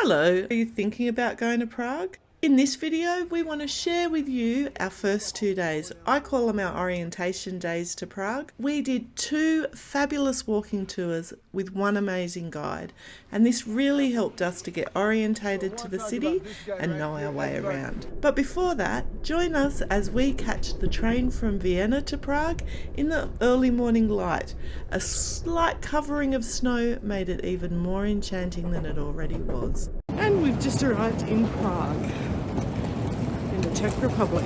Hello, are you thinking about going to Prague? In this video, we want to share with you our first 2 days. I call them our orientation days to Prague. We did 2 fabulous walking tours with one amazing guide, and this really helped us to get orientated to the city and know our way around. But before that, join us as we catch the train from Vienna to Prague in the early morning light. A slight covering of snow made it even more enchanting than it already was. And we've just arrived in Prague, in the Czech Republic.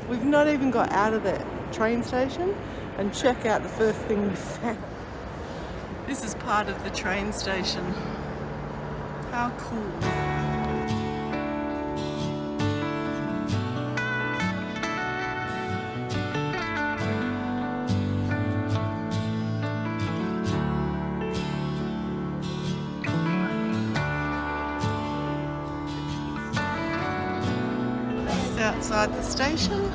We've not even got out of the train station, and check out the first thing we found. This is part of the train station. How cool. Outside the station.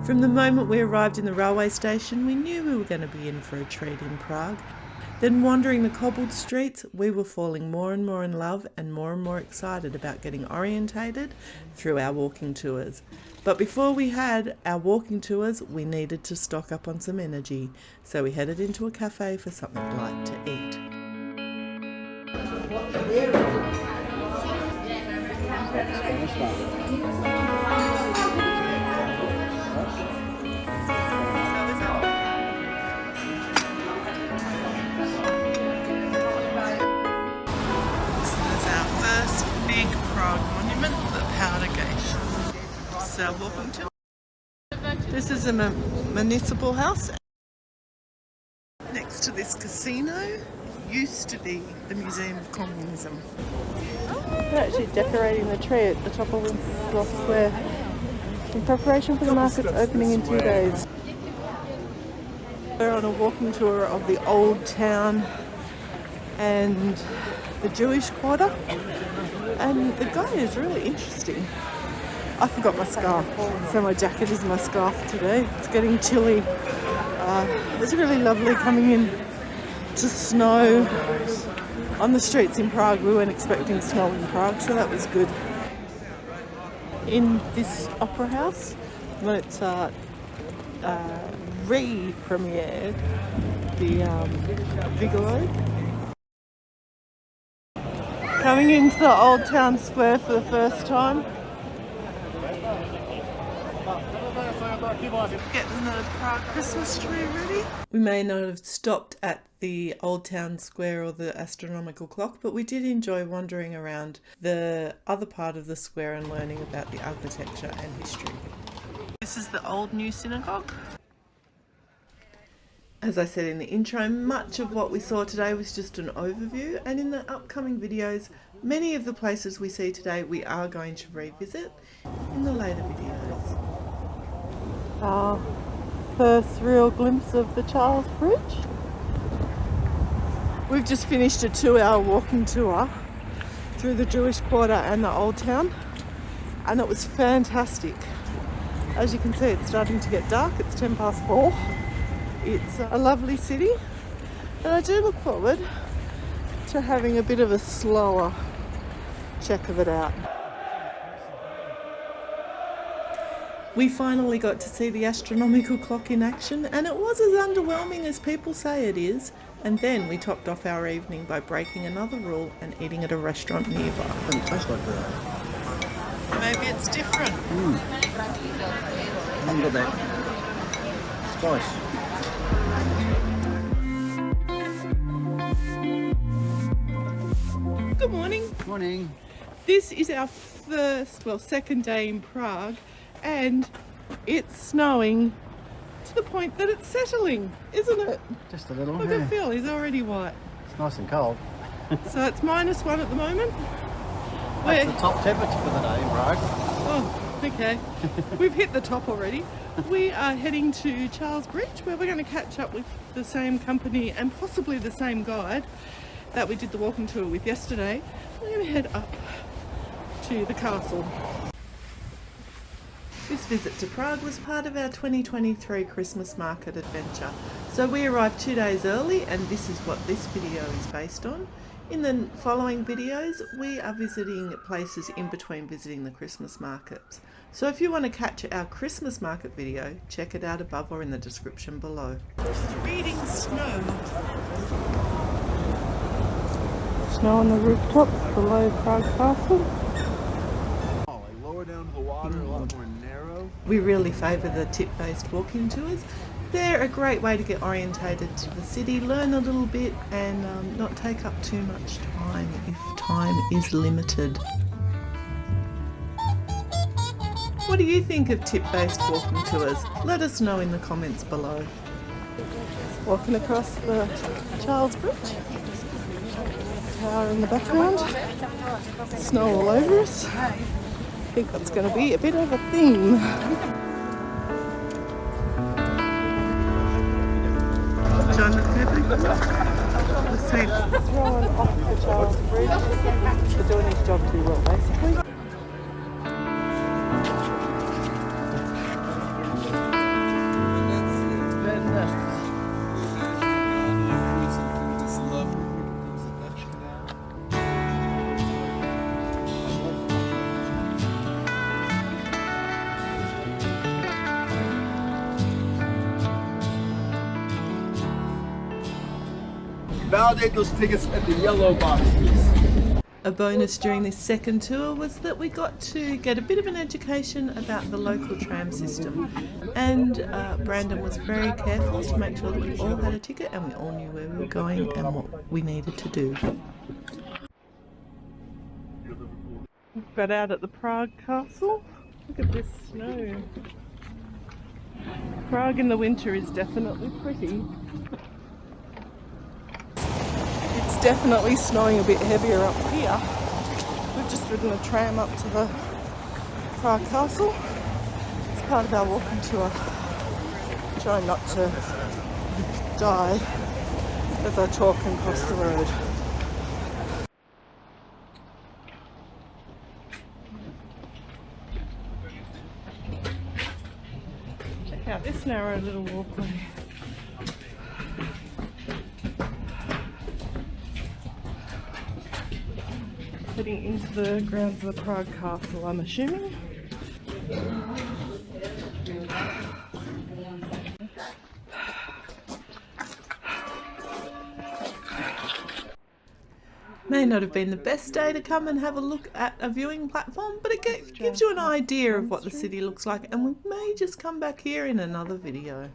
From the moment we arrived in the railway station, we knew we were going to be in for a treat in Prague. Then wandering the cobbled streets, we were falling more and more in love and more excited about getting orientated through our walking tours. But before we had our walking tours, we needed to stock up on some energy, so we headed into a cafe for something light to eat. Big Prague monument, the Powder Gate. This is our walking tour. This is a municipal house. Next to this casino used to be the Museum of Communism. They're actually decorating the tree at the top of Windsor Square in preparation for the markets opening in 2 days. We're on a walking tour of the old town and the Jewish quarter. And the guy is really interesting. I forgot my scarf, so my jacket is my scarf today. It's getting chilly. It's really lovely coming in to snow on the streets in Prague. We weren't expecting snow in Prague, so that was good. In this opera house, Mozart re-premiered the Figaro. Coming into the Old Town Square for the first time. Getting the Prague Christmas tree ready. We may not have stopped at the Old Town Square or the astronomical clock, but we did enjoy wandering around the other part of the square and learning about the architecture and history. This is the old new synagogue. As I said in the intro, much of what we saw today was just an overview, and in the upcoming videos, many of the places we see today we are going to revisit in the later videos. Our first real glimpse of the Charles Bridge. We've just finished a 2-hour walking tour through the Jewish quarter and the old town, and it was fantastic. As you can see, it's starting to get dark. It's 4:10. It's a lovely city, and I do look forward to having a bit of a slower check of it out. We finally got to see the astronomical clock in action, and it was as underwhelming as people say it is. And then we topped off our evening by breaking another rule and eating at a restaurant nearby. It doesn't taste like that. Maybe it's different. I haven't got that spice. Good morning. Morning. This is our second day in Prague, and it's snowing to the point that it's settling, isn't it? Just a little. Look at Phil, he's already white. It's nice and cold. So it's -1 at the moment. That's the top temperature for the day in Prague. Oh, okay. We've hit the top already. We are heading to Charles Bridge, where we're going to catch up with the same company and possibly the same guide that we did the walking tour with yesterday. We're going to head up to the castle. This visit to Prague was part of our 2023 Christmas market adventure. So we arrived 2 days early, and this is what this video is based on. In the following videos, we are visiting places in between visiting the Christmas markets. So if you want to catch our Christmas market video, check it out above or in the description below. Reading snow. Snow on the rooftops below Prague Castle. Lower down to the water, a lot more narrow. We really favour the tip-based walking tours. They're a great way to get orientated to the city, learn a little bit and not take up too much time if time is limited. What do you think of tip-based walking tours? Let us know in the comments below. Walking across the Charles Bridge. Tower in the background. Snow all over us. I think that's going to be a bit of a theme. John let's see. Throwing off the Charles Bridge. They're doing his job too well, basically. Validate those tickets at the yellow boxes. A bonus during this second tour was that we got to get a bit of an education about the local tram system, and Brandon was very careful to make sure that we all had a ticket and we all knew where we were going and what we needed to do. We've got out at the Prague Castle. Look at this snow. Prague in the winter is definitely pretty. It's definitely snowing a bit heavier up here. We've just ridden a tram up to the Prague Castle. It's part of our walking tour. Trying not to die as I talk and cross the road. Check out this narrow little walkway. Heading into the grounds of the Prague Castle, I'm assuming. May not have been the best day to come and have a look at a viewing platform, but it gives you an idea of what the city looks like, and we may just come back here in another video.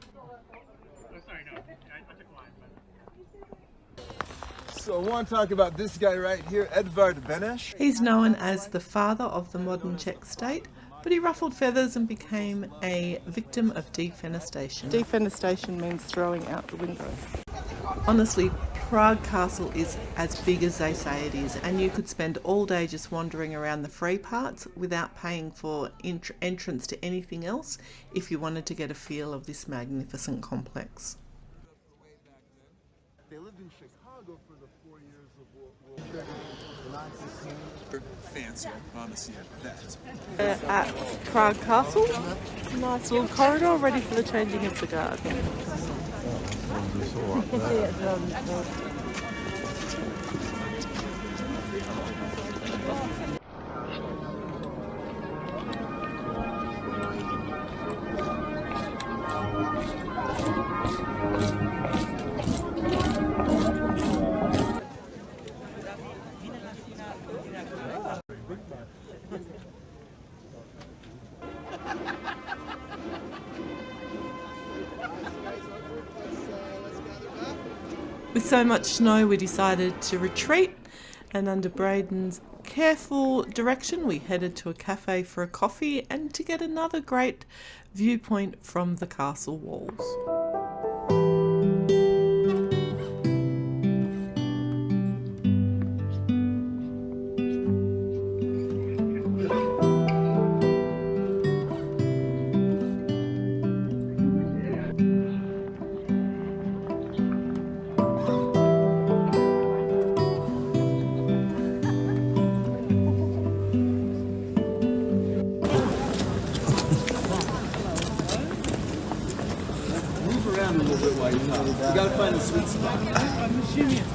So I want to talk about this guy right here, Edvard Beneš. He's known as the father of the modern Czech state, but he ruffled feathers and became a victim of defenestration. Defenestration means throwing out the window. Honestly, Prague Castle is as big as they say it is, and you could spend all day just wandering around the free parts without paying for entrance to anything else if you wanted to get a feel of this magnificent complex. They lived in Chicago for the 4 years of World War. Fancy, I promise you that. At Prague Castle, nice little corridor ready for the changing of the guard. With so much snow, we decided to retreat, and under Braden's careful direction, we headed to a cafe for a coffee and to get another great viewpoint from the castle walls. gotta find the sweet spot. I'm assuming it's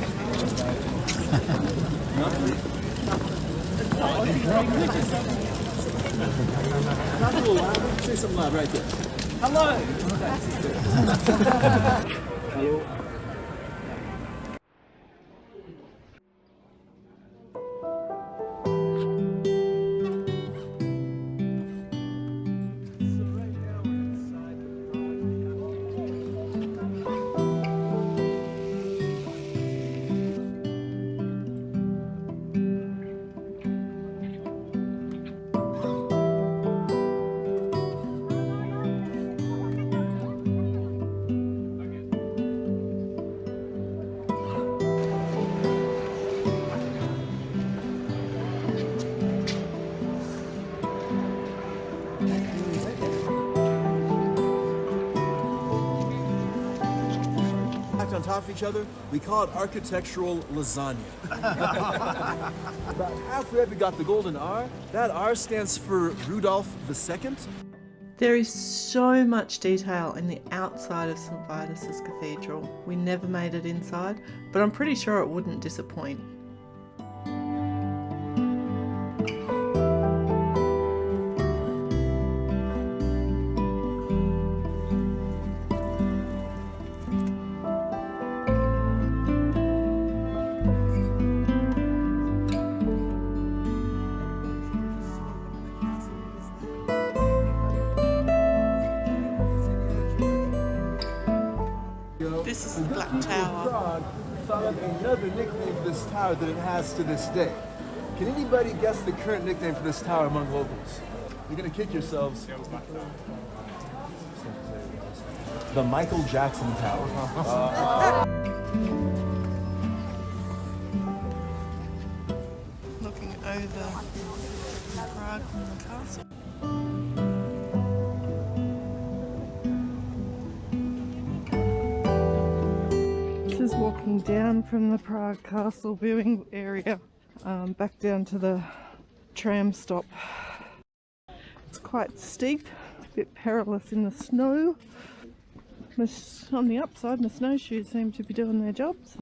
Not a little loud. Say something loud right there. hello. Hello. On top of each other, we call it architectural lasagna. About halfway up, we got the golden R. That R stands for Rudolph II. There is so much detail in the outside of St. Vitus's Cathedral. We never made it inside, but I'm pretty sure it wouldn't disappoint. This is the Black Tower. Prague thought of another nickname for this tower that it has to this day. Can anybody guess the current nickname for this tower among locals? You're gonna kick yourselves. The Michael Jackson Tower. Looking over Prague from the castle. This is walking down from the Prague Castle viewing area back down to the tram stop. It's quite steep, a bit perilous in the snow. On the upside, my snowshoes seem to be doing their jobs.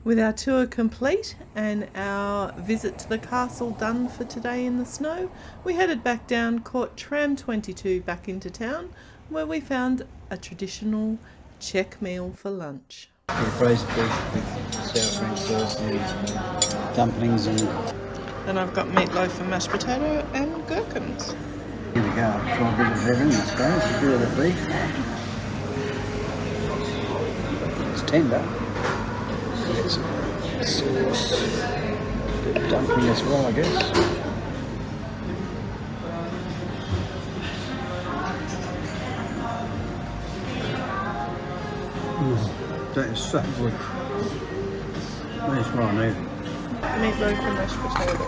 With our tour complete and our visit to the castle done for today in the snow, we headed back down, caught tram 22 back into town, where we found a traditional Czech meal for lunch. Braised beef with sour cream sauce and dumplings and... And I've got meatloaf and mashed potato and gherkins. Here we go, try a bit of everything, I suppose, a bit of the beef. It's tender. It's sauce. A bit of dumpling as well, I guess. That is so good. That is what I need. Meatloaf and mashed potato.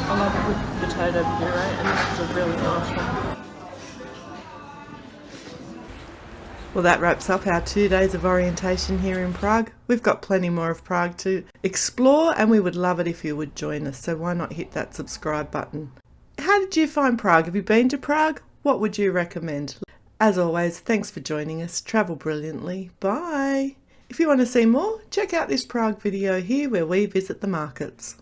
I love a good potato puree, and this is a really nice one. Well, that wraps up our 2 days of orientation here in Prague. We've got plenty more of Prague to explore, and we would love it if you would join us, so why not hit that subscribe button. How did you find Prague? Have you been to Prague? What would you recommend? As always, thanks for joining us. Travel brilliantly. Bye! If you want to see more, check out this Prague video here where we visit the markets.